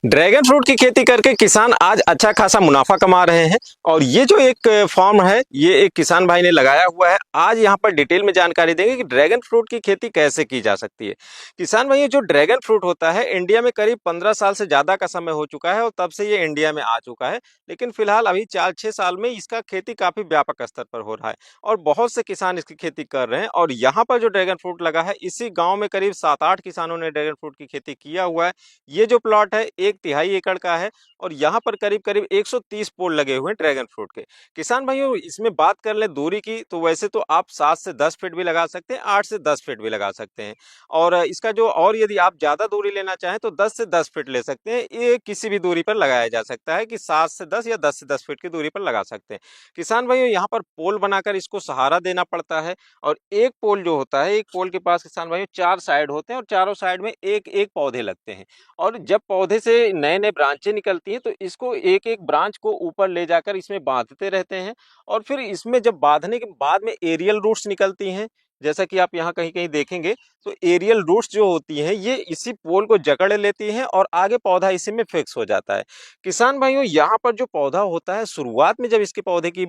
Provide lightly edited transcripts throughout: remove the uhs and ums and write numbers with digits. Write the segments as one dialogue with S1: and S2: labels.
S1: Dragon fruit की खेती करके किसान आज अच्छा खासा मुनाफा कमा रहे हैं। और ये जो एक फॉर्म है, ये एक किसान भाई ने लगाया हुआ है। आज यहाँ पर डिटेल में जानकारी देंगे कि ड्रैगन फ्रूट की खेती कैसे की जा सकती है। किसान भाई, जो ड्रैगन फ्रूट होता है, इंडिया में करीब 15 साल से ज़्यादा का समय हो चुका है और तब से ये इंडिया में आ चुका है। लेकिन फिलहाल अभी 4-6 साल में इसका खेती काफ़ी व्यापक स्तर पर हो रहा है और बहुत से किसान इसकी खेती कर रहे हैं। और यहाँ पर जो ड्रैगन फ्रूट लगा है, इसी गाँव में करीब 7-8 किसानों ने ड्रैगन फ्रूट की खेती किया हुआ है। ये जो प्लॉट है 1/3 एकड़ का है और यहाँ पर करीब-करीब 130 पोल लगे हुए हैं ड्रैगन फ्रूट के। किसान भाइयों, इसमें बात कर लें दूरी की, तो वैसे तो आप 7 से 10 फीट भी लगा सकते हैं, 8 से 10 फीट भी लगा सकते हैं। और इसका जो, और यदि आप ज़्यादा दूरी लेना चाहें तो 10 से 10 फीट ले सकते हैं। ये किसी भी दूरी पर लगाया जा सकता है कि 7 से 10 या 10 से 10 फीट की दूरी पर लगा सकते हैं। किसान भाइयों, यहाँ पर पोल बनाकर इसको सहारा देना पड़ता है। और एक पोल जो होता है, एक पोल के पास किसान भाइयों 4 साइड होते हैं और चारों साइड में एक-एक पौधे लगते हैं। और जब पौधे से नए-नए ब्रांचें निकलती हैं, तो इसको एक-एक ब्रांच को ऊपर ले जाकर इसमें बाँधते रहते हैं। और फिर इसमें जब बाँधने के बाद में एरियल रूट्स निकलती हैं, जैसा कि आप यहाँ कहीं-कहीं देखेंगे, तो एरियल रूट्स जो होती हैं, ये इसी पोल को जकड़ लेती हैं और आगे पौधा इसी में फिक्स हो जाता है। किसान भाइयों, यहाँ पर जो पौधा होता है, शुरुआत में जब इसके पौधे की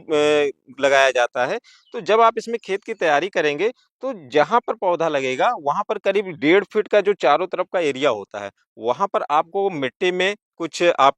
S1: लगाया जाता है, तो जब आप इसमें खेत की तैयारी करेंगे, तो जहाँ पर पौधा लगेगा, वहाँ पर करीब 1.5 फीट का जो चारों तरफ का एरिया होता है, वहाँ पर आपको मिट्टी में कुछ आप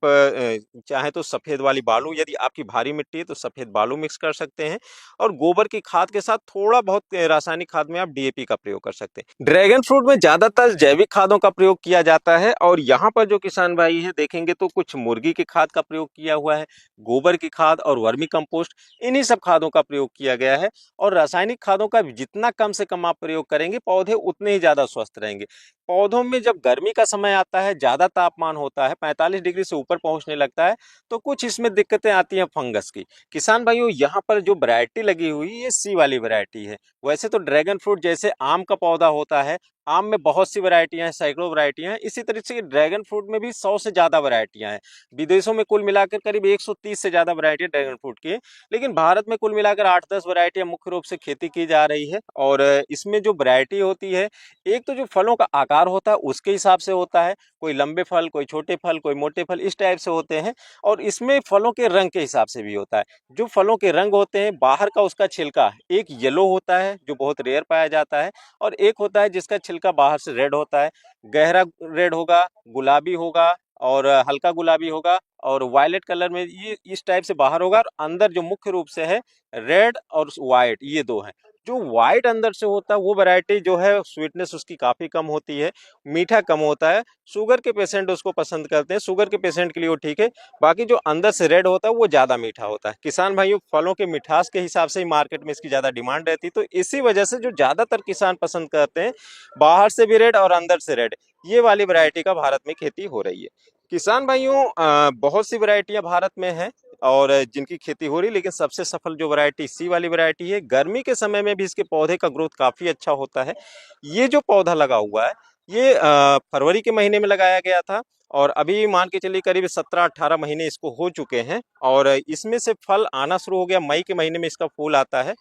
S1: चाहें तो सफ़ेद वाली बालू, यदि आपकी भारी मिट्टी है तो सफ़ेद बालू मिक्स कर सकते हैं। और गोबर की खाद के साथ थोड़ा बहुत रासायनिक खाद में आप डीएपी का प्रयोग कर सकते हैं। ड्रैगन फ्रूट में ज़्यादातर जैविक खादों का प्रयोग किया जाता है और यहाँ पर जो किसान भाई हैं देखेंगे तो कुछ मुर्गी की खाद का प्रयोग किया हुआ है, गोबर की खाद और वर्मी कंपोस्ट, इन्हीं सब खादों का प्रयोग किया गया है। और रासायनिक खादों का जितना कम से कम आप प्रयोग करेंगे, पौधे उतने ही ज़्यादा स्वस्थ रहेंगे। पौधों में जब गर्मी का समय आता है, ज़्यादा तापमान होता है, 45 डिग्री से ऊपर पहुंचने लगता है, तो कुछ इसमें दिक्कतें आती हैं फंगस की। किसान भाइयों, यहाँ पर जो वैरायटी लगी हुई है, ये सी वाली वैरायटी है। वैसे तो ड्रैगन फ्रूट जैसे आम का पौधा होता है, आम में बहुत सी वैरायटियां हैं, सैकड़ों वैरायटियां हैं, इसी तरीके से ड्रैगन फ्रूट में भी 100 से ज़्यादा वैरायटियां हैं। विदेशों में कुल मिलाकर करीब 130 से ज़्यादा वैरायटी ड्रैगन फ्रूट की है। लेकिन भारत में कुल मिलाकर 8-10 वैरायटियां मुख्य रूप से खेती की जा रही है। और इसमें जो वैरायटी होती है, एक तो जो फलों का आकार होता है उसके हिसाब से होता है, कोई लंबे फल, कोई छोटे फल, कोई मोटे फल, इस टाइप से होते हैं। और इसमें फलों के रंग के हिसाब से भी होता है। जो फलों के रंग होते हैं, बाहर का उसका छिलका एक येलो होता है जो बहुत रेयर पाया जाता है, और एक होता है जिसका छिलका बाहर से रेड होता है। गहरा रेड होगा, गुलाबी होगा और हल्का गुलाबी होगा और वायलेट कलर में ये इस टाइप से बाहर होगा। और अंदर जो मुख्य रूप से है, रेड और व्हाइट, ये दो हैं। जो व्हाइट अंदर से होता है वो वैरायटी जो है, स्वीटनेस उसकी काफ़ी कम होती है, मीठा कम होता है। शुगर के पेशेंट उसको पसंद करते हैं, शुगर के पेशेंट के लिए वो ठीक है। बाकी जो अंदर से रेड होता है वो ज़्यादा मीठा होता है। किसान भाइयों, फलों के मिठास के हिसाब से ही मार्केट में इसकी ज़्यादा डिमांड रहती है, तो इसी वजह से जो ज़्यादातर किसान पसंद करते हैं, बाहर से भी रेड और अंदर से रेड, ये वाली वैरायटी का भारत में खेती हो रही है। किसान भाइयों, बहुत सी वैरायटियां भारत में हैं और जिनकी खेती हो रही है, लेकिन सबसे सफल जो वैरायटी सी वाली वैरायटी है, गर्मी के समय में भी इसके पौधे का ग्रोथ काफ़ी अच्छा होता है। ये जो पौधा लगा हुआ है, ये फरवरी के महीने में लगाया गया था और अभी मान के चलिए करीब 17-18 महीने इसको हो चुके हैं। और इसमें से फल आना शुरू हो गया, मई के महीने में इसका फूल आता है।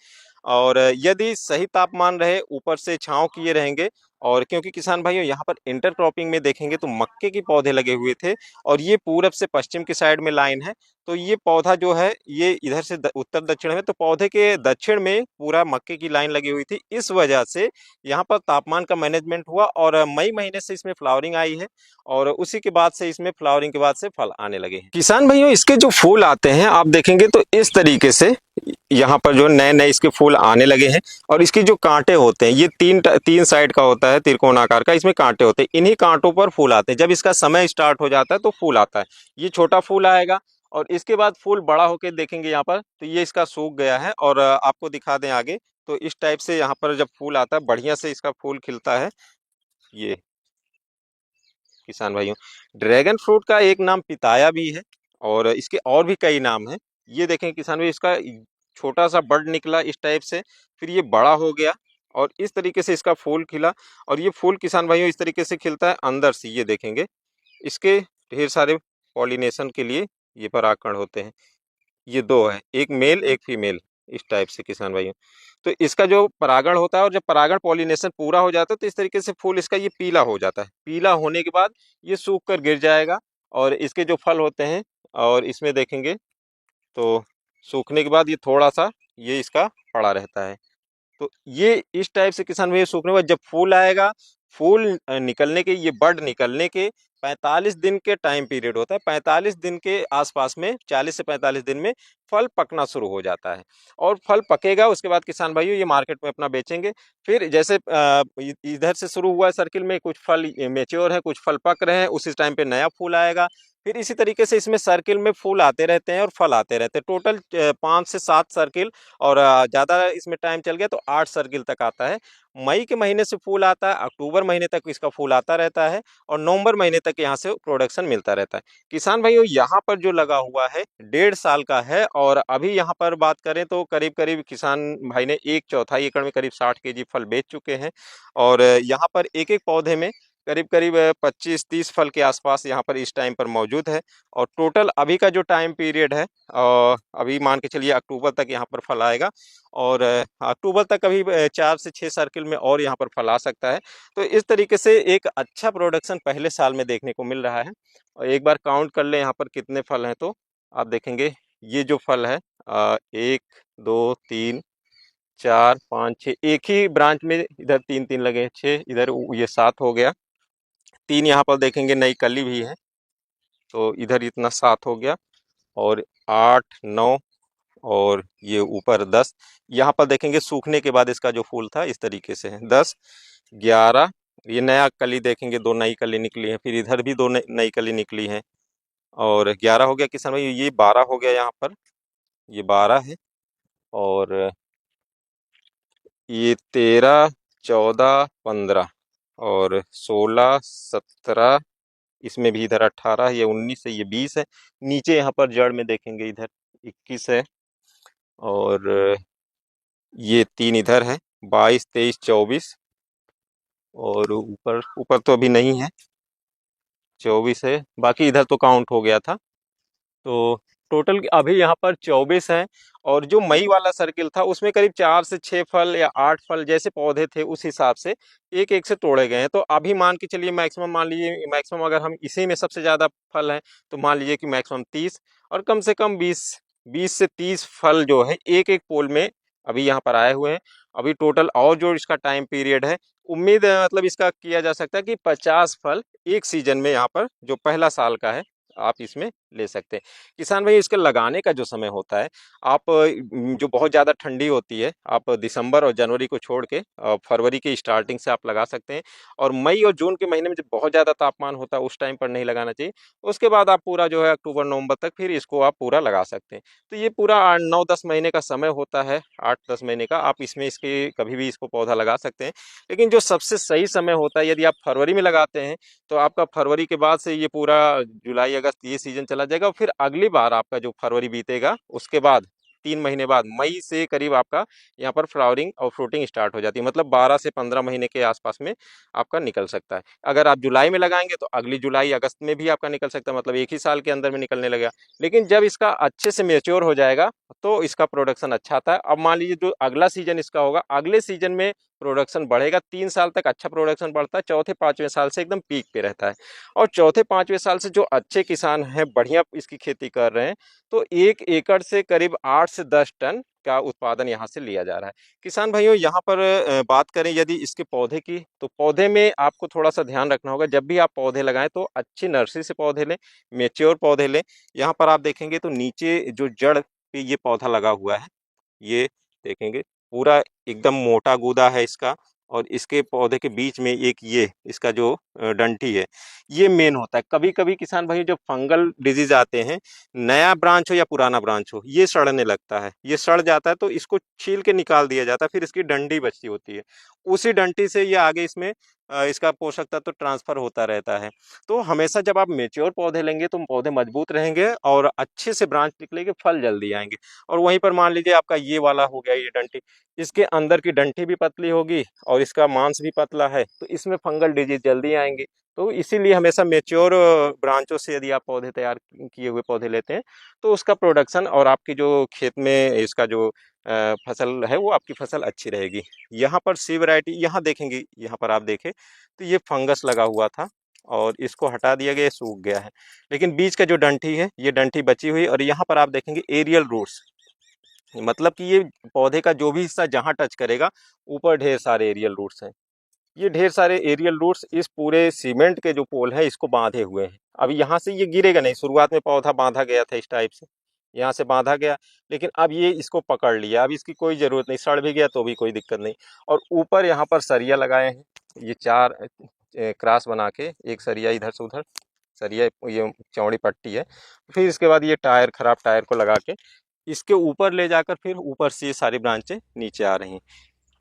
S1: और यदि सही तापमान रहे, ऊपर से छाँव किए रहेंगे, और क्योंकि किसान भाइयों यहाँ पर इंटरक्रॉपिंग में देखेंगे तो मक्के के पौधे लगे हुए थे और ये पूरब से पश्चिम की साइड में लाइन है, तो ये पौधा जो है ये इधर से उत्तर दक्षिण में, तो पौधे के दक्षिण में पूरा मक्के की लाइन लगी हुई थी। इस वजह से यहाँ पर तापमान का मैनेजमेंट हुआ और मई महीने से इसमें फ्लावरिंग आई है और उसी के बाद से इसमें फ्लावरिंग के बाद से फल आने लगे हैं। किसान भाइयों, इसके जो फूल आते हैं आप देखेंगे तो इस तरीके से यहाँ पर जो नए नए इसके फूल आने लगे हैं। और इसकी जो कांटे होते हैं, ये तीन साइड का होता है, त्रिकोण आकार का, इसमें कांटे होते हैं, इन्हीं कांटों पर फूल आते हैं। जब इसका समय स्टार्ट हो जाता है तो फूल आता है। ये छोटा फूल आएगा और इसके बाद फूल बड़ा होकर देखेंगे यहाँ पर, तो ये इसका सूख गया है। और आपको दिखा दें आगे, तो इस टाइप से यहाँ पर जब फूल आता है, बढ़िया से इसका फूल खिलता है। ये किसान भाइयों, ड्रैगन फ्रूट का एक नाम पिताया भी है और इसके और भी कई नाम हैं। ये देखें किसान भाई, इसका छोटा सा बड निकला इस टाइप से, फिर ये बड़ा हो गया और इस तरीके से इसका फूल खिला। और ये फूल किसान भाइयों इस तरीके से खिलता है अंदर से, ये देखेंगे इसके ढेर सारे पॉलिनेशन के लिए ये परागकण होते हैं। ये दो है, एक मेल एक फीमेल, इस टाइप से किसान भाइयों। तो इसका जो परागण होता है, और जब परागण पॉलिनेशन पूरा हो जाता है तो इस तरीके से फूल इसका ये पीला हो जाता है। पीला होने के बाद ये सूख कर गिर जाएगा और इसके जो फल होते हैं और इसमें देखेंगे तो सूखने के बाद ये थोड़ा सा ये इसका पड़ा रहता है। तो ये इस टाइप से किसान भैया सूखने के बाद जब फूल आएगा, फूल निकलने के, ये बड निकलने के 45 दिन के टाइम पीरियड होता है। 45 दिन के आसपास में, 40 से 45 दिन में फल पकना शुरू हो जाता है। और फल पकेगा उसके बाद किसान भाइयों ये मार्केट में अपना बेचेंगे। फिर जैसे इधर से शुरू हुआ है सर्किल में, कुछ फल मेच्योर है, कुछ फल पक रहे हैं, उसी टाइम पे नया फूल आएगा। फिर इसी तरीके से इसमें सर्किल में फूल आते रहते हैं और फल आते रहते हैं। टोटल 5 से 7 सर्किल, और ज़्यादा इसमें टाइम चल गया तो 8 सर्किल तक आता है। मई के महीने से फूल आता है, अक्टूबर महीने तक इसका फूल आता रहता है, और नवंबर महीने तक यहाँ से प्रोडक्शन मिलता रहता है। किसान भाइयों यहाँ पर जो लगा हुआ है 1.5 साल का है, और अभी यहाँ पर बात करें तो करीब करीब किसान भाई ने 1/4 एकड़ में करीब 60 केजी फल बेच चुके हैं। और यहाँ पर एक एक पौधे में करीब करीब 25-30 फल के आसपास यहाँ पर इस टाइम पर मौजूद है। और टोटल अभी का जो टाइम पीरियड है, अभी मान के चलिए अक्टूबर तक यहाँ पर फल आएगा, और अक्टूबर तक अभी 4 से 6 सर्किल में और यहाँ पर फल आ सकता है। तो इस तरीके से एक अच्छा प्रोडक्शन पहले साल में देखने को मिल रहा है। और एक बार काउंट कर लें यहाँ पर कितने फल हैं, तो आप देखेंगे ये जो फल है 1 2 3 4 5 6, एक ही ब्रांच में इधर 3-3 लगे हैं, 6 इधर, ये 7 हो गया। 3 यहाँ पर देखेंगे नई कली भी है, तो इधर इतना 7 हो गया, और 8 9, और ये ऊपर 10। यहाँ पर देखेंगे सूखने के बाद इसका जो फूल था इस तरीके से है, 10 11, ये नया कली देखेंगे, 2 नई कली निकली है, फिर इधर भी 2 नई कली निकली है, और 11 हो गया किसान भाई, ये 12 हो गया यहाँ पर, ये 12 है, और ये 13 14 15, और 16 17, इसमें भी इधर 18, ये 19 है, ये 20 है। नीचे यहाँ पर जड़ में देखेंगे इधर 21 है, और ये 3 इधर है, 22 23 24, और ऊपर ऊपर तो अभी नहीं है, 24 है, बाकी इधर तो काउंट हो गया था। तो टोटल अभी यहाँ पर 24 हैं। और जो मई वाला सर्किल था उसमें करीब 4 से 6 फल या 8 फल जैसे पौधे थे उस हिसाब से एक एक से तोड़े गए हैं। तो अभी मान के चलिए मैक्सिमम, मान लीजिए मैक्सिमम अगर हम इसी में सबसे ज़्यादा फल हैं तो मान लीजिए कि मैक्सिमम 30, और कम से कम 20 से 30 फल जो है एक एक पोल में अभी यहाँ पर आए हुए हैं। अभी टोटल और जो इसका टाइम पीरियड है, उम्मीद है मतलब इसका किया जा सकता है कि 50 फल एक सीजन में यहाँ पर जो पहला साल का है आप इसमें ले सकते हैं। किसान भाई इसके लगाने का जो समय होता है, आप जो बहुत ज़्यादा ठंडी होती है, आप दिसंबर और जनवरी को छोड़ के फरवरी के स्टार्टिंग से आप लगा सकते हैं। और मई और जून के महीने में जब बहुत ज़्यादा तापमान होता है उस टाइम पर नहीं लगाना चाहिए। उसके बाद आप पूरा जो है अक्टूबर नवंबर तक फिर इसको आप पूरा लगा सकते हैं। तो ये पूरा 9-10 महीने का समय होता है, 8-10 महीने का, आप इसमें इसके कभी भी इसको पौधा लगा सकते हैं। लेकिन जो सबसे सही समय होता है, यदि आप फरवरी में लगाते हैं तो आपका फरवरी के बाद से ये पूरा जुलाई अगस्त ये सीजन चला जाएगा, और फिर अगली बार आपका जो फरवरी बीतेगा उसके बाद 3 महीने बाद मई से करीब आपका यहाँ पर फ्लावरिंग और फ्रूटिंग स्टार्ट हो जाती है। मतलब 12 से 15 महीने के आसपास में आपका निकल सकता है। अगर आप जुलाई में लगाएंगे तो अगली जुलाई अगस्त में भी आपका निकल सकता है, मतलब एक ही साल के अंदर में निकलने लगेगा। लेकिन जब इसका अच्छे से मेच्योर हो जाएगा तो इसका प्रोडक्शन अच्छा आता है। अब मान लीजिए जो अगला सीजन इसका होगा, अगले सीजन में प्रोडक्शन बढ़ेगा। 3 साल तक अच्छा प्रोडक्शन बढ़ता है, चौथे पांचवें साल से एकदम पीक पे रहता है। और चौथे पांचवें साल से जो अच्छे किसान हैं, बढ़िया इसकी खेती कर रहे हैं, तो 1 एकड़ से करीब 8 से 10 टन का उत्पादन यहाँ से लिया जा रहा है। किसान भाइयों यहाँ पर बात करें यदि इसके पौधे की, तो पौधे में आपको थोड़ा सा ध्यान रखना होगा। जब भी आप पौधे लगाएं तो अच्छी नर्सरी से पौधे लें, मेच्योर पौधे लें। यहाँ पर आप देखेंगे तो नीचे जो जड़ पे ये पौधा लगा हुआ है, ये देखेंगे पूरा एकदम मोटा गूदा है इसका, और इसके पौधे के बीच में एक ये इसका जो डंठी है, ये मेन होता है। कभी कभी किसान भाई जब फंगल डिजीज आते हैं, नया ब्रांच हो या पुराना ब्रांच हो, ये सड़ने लगता है, ये सड़ जाता है तो इसको छील के निकाल दिया जाता है, फिर इसकी डंडी बचती होती है। उसी डंठी से ये आगे इसमें इसका पोषक तत्व तो ट्रांसफर होता रहता है। तो हमेशा जब आप मेच्योर पौधे लेंगे तो पौधे मजबूत रहेंगे और अच्छे से ब्रांच निकलेंगे, फल जल्दी आएंगे। और वहीं पर मान लीजिए आपका ये वाला हो गया, ये डंठी, इसके अंदर की डंठी भी पतली होगी और इसका मांस भी पतला है, तो इसमें फंगल डिजीज जल्दी आएंगे। तो इसीलिए हमेशा मेच्योर ब्रांचों से यदि आप पौधे तैयार किए हुए पौधे लेते हैं तो उसका प्रोडक्शन और आपकी जो खेत में इसका जो फसल है वो आपकी फसल अच्छी रहेगी। यहाँ पर सी वैरायटी, यहाँ देखेंगे, यहाँ पर आप देखें तो ये फंगस लगा हुआ था और इसको हटा दिया गया, सूख गया है। लेकिन बीच का जो डंठी है ये डंठी बची हुई, और यहाँ पर आप देखेंगे एरियल रूट्स, मतलब कि ये पौधे का जो भी हिस्सा जहाँ टच करेगा ऊपर ढेर सारे एरियल रूट्स हैं। ये ढेर सारे एरियल रूट्स इस पूरे सीमेंट के जो पोल है इसको बांधे हुए हैं। अब यहाँ से ये गिरेगा नहीं, शुरुआत में पौधा बांधा गया था इस टाइप से, यहाँ से बांधा गया, लेकिन अब ये इसको पकड़ लिया, अब इसकी कोई ज़रूरत नहीं, सड़ भी गया तो भी कोई दिक्कत नहीं। और ऊपर यहाँ पर सरिया लगाए हैं, ये 4 क्रॉस बना के, एक सरिया इधर से उधर, सरिया ये चौड़ी पट्टी है। फिर इसके बाद ये टायर, खराब टायर को लगा के इसके ऊपर ले जाकर फिर ऊपर से ये सारी ब्रांचें नीचे आ रही हैं।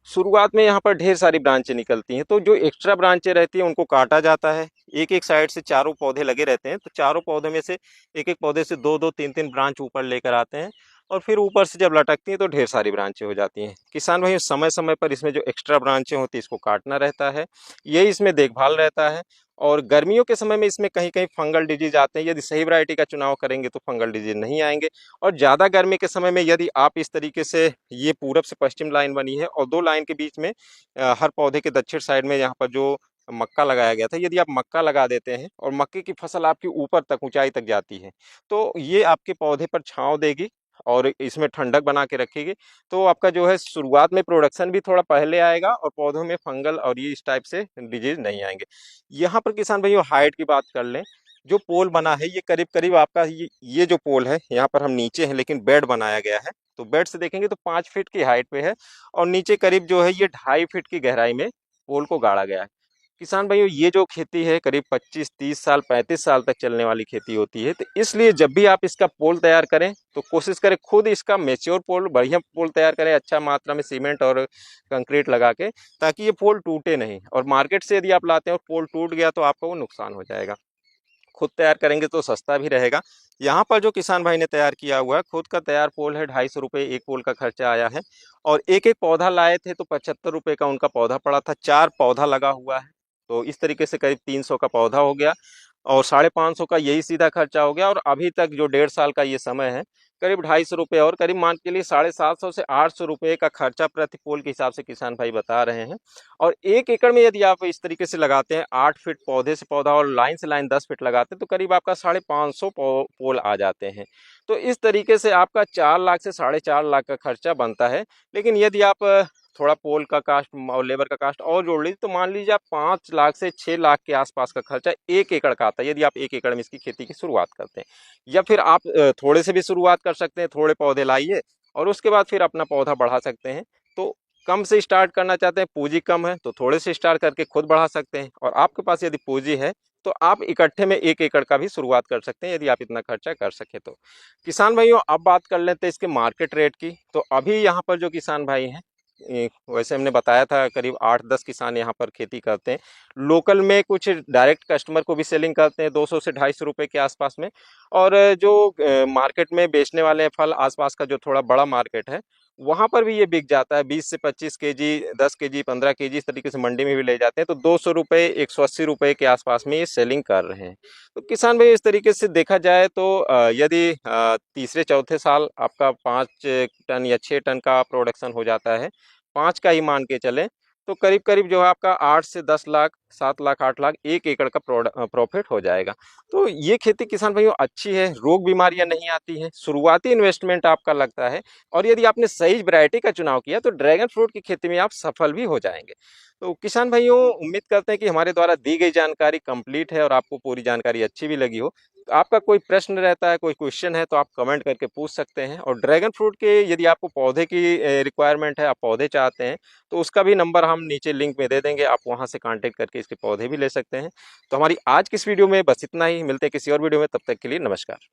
S1: शुरुआत में यहाँ पर ढेर सारी ब्रांचें निकलती हैं, तो जो एक्स्ट्रा ब्रांचें रहती हैं उनको काटा जाता है। एक एक साइड से चारों पौधे लगे रहते हैं, तो चारों पौधे में से एक एक पौधे से 2-2 3-3 ब्रांच ऊपर लेकर आते हैं, और फिर ऊपर से जब लटकती हैं तो ढेर सारी ब्रांचें हो जाती हैं। किसान भाई समय समय पर इसमें जो एक्स्ट्रा ब्रांचें होती हैं इसको काटना रहता है, यही इसमें देखभाल रहता है। और गर्मियों के समय में इसमें कहीं कहीं फंगल डिजीज आते हैं, यदि सही वैरायटी का चुनाव करेंगे तो फंगल डिजीज नहीं आएंगे। और ज़्यादा गर्मी के समय में यदि आप इस तरीके से, ये पूरब से पश्चिम लाइन बनी है और 2 लाइन के बीच में हर पौधे के दक्षिण साइड में यहाँ पर जो मक्का लगाया गया था, यदि आप मक्का लगा देते हैं और मक्के की फसल आपकी ऊपर तक, ऊंचाई तक जाती है, तो ये आपके पौधे पर छांव देगी और इसमें ठंडक बना के रखेगी। तो आपका जो है शुरुआत में प्रोडक्शन भी थोड़ा पहले आएगा और पौधों में फंगल और ये इस टाइप से डिजीज नहीं आएंगे। यहाँ पर किसान भाइयों हाइट की बात कर लें, जो पोल बना है ये करीब करीब आपका, ये जो पोल है यहाँ पर हम नीचे हैं लेकिन बेड बनाया गया है, तो बेड से देखेंगे तो 5 फीट की हाइट पे है, और नीचे करीब जो है ये 2.5 फीट की गहराई में पोल को गाड़ा गया है। किसान भाइयों ये जो खेती है करीब 25-30 साल 35 साल तक चलने वाली खेती होती है, तो इसलिए जब भी आप इसका पोल तैयार करें तो कोशिश करें खुद इसका मैच्योर पोल, बढ़िया पोल तैयार करें, अच्छा मात्रा में सीमेंट और कंक्रीट लगा के, ताकि ये पोल टूटे नहीं। और मार्केट से यदि आप लाते हैं और पोल टूट गया तो आपको वो नुकसान हो जाएगा। खुद तैयार करेंगे तो सस्ता भी रहेगा। यहाँ पर जो किसान भाई ने तैयार किया हुआ है खुद का तैयार पोल है, 250 रुपये एक पोल का खर्चा आया है। और एक एक पौधा लाए थे तो 75 रुपये का उनका पौधा पड़ा था, 4 पौधा लगा हुआ है, तो इस तरीके से करीब 300 का पौधा हो गया, और 550 का यही सीधा खर्चा हो गया। और अभी तक जो 1.5 साल का ये समय है, करीब 250 रुपये और करीब मान के लिए 750 से 800 रुपये का खर्चा प्रति पोल के हिसाब से किसान भाई बता रहे हैं। और 1 एकड़ में यदि आप इस तरीके से लगाते हैं, 8 फीट पौधे से पौधा और लाइन से लाइन 10 फीट लगाते हैं, तो करीब आपका 550 पोल आ जाते हैं। तो इस तरीके से आपका 4 लाख से 4.5 लाख का खर्चा बनता है। लेकिन यदि आप थोड़ा पोल का कास्ट और लेबर का कास्ट और जोड़ लीजिए तो मान लीजिए आप 5 लाख से 6 लाख के आसपास का खर्चा 1 एकड़ का आता है, यदि आप 1 एकड़ में इसकी खेती की शुरुआत करते हैं। या फिर आप थोड़े से भी शुरुआत कर सकते हैं, थोड़े पौधे लाइए और उसके बाद फिर अपना पौधा बढ़ा सकते हैं। तो कम से स्टार्ट करना चाहते हैं, पूंजी कम है, तो थोड़े से स्टार्ट करके खुद बढ़ा सकते हैं। और आपके पास यदि पूंजी है तो आप इकट्ठे में 1 एकड़ का भी शुरुआत कर सकते हैं, यदि आप इतना खर्चा कर सके तो। किसान भाइयों अब बात कर लेते हैं इसके मार्केट रेट की। तो अभी यहाँ पर जो किसान भाई हैं, वैसे हमने बताया था करीब 8-10 किसान यहाँ पर खेती करते हैं। लोकल में कुछ डायरेक्ट कस्टमर को भी सेलिंग करते हैं 200 से 250 रुपये के आसपास में। और जो मार्केट में बेचने वाले हैं फल, आसपास का जो थोड़ा बड़ा मार्केट है वहाँ पर भी ये बिक जाता है 20 से 25 केजी, 10 केजी, 15 केजी, इस तरीके से मंडी में भी ले जाते हैं, तो 200 रुपये, 180 रुपये के आसपास में ये सेलिंग कर रहे हैं। तो किसान भाई इस तरीके से देखा जाए तो यदि तीसरे चौथे साल आपका 5 टन या 6 टन का प्रोडक्शन हो जाता है, 5 का ही मान के चलें, तो करीब करीब जो है आपका 8 से 10 लाख, 7 लाख, 8 लाख 1 एकड़ का प्रॉफिट हो जाएगा। तो ये खेती किसान भाइयों अच्छी है, रोग बीमारियां नहीं आती हैं, शुरुआती इन्वेस्टमेंट आपका लगता है, और यदि आपने सही वैरायटी का चुनाव किया तो ड्रैगन फ्रूट की खेती में आप सफल भी हो जाएंगे। तो किसान भाइयों उम्मीद करते हैं कि हमारे द्वारा दी गई जानकारी कंप्लीट है और आपको पूरी जानकारी अच्छी भी लगी हो। तो आपका कोई प्रश्न रहता है, कोई क्वेश्चन है, तो आप कमेंट करके पूछ सकते हैं। और ड्रैगन फ्रूट के यदि आपको पौधे की रिक्वायरमेंट है, आप पौधे चाहते हैं, तो उसका भी नंबर हम नीचे लिंक में दे देंगे, आप वहां से कांटेक्ट करके इसके पौधे भी ले सकते हैं। तो हमारी आज की इस वीडियो में बस इतना ही, मिलते हैं किसी और वीडियो में, तब तक के लिए नमस्कार।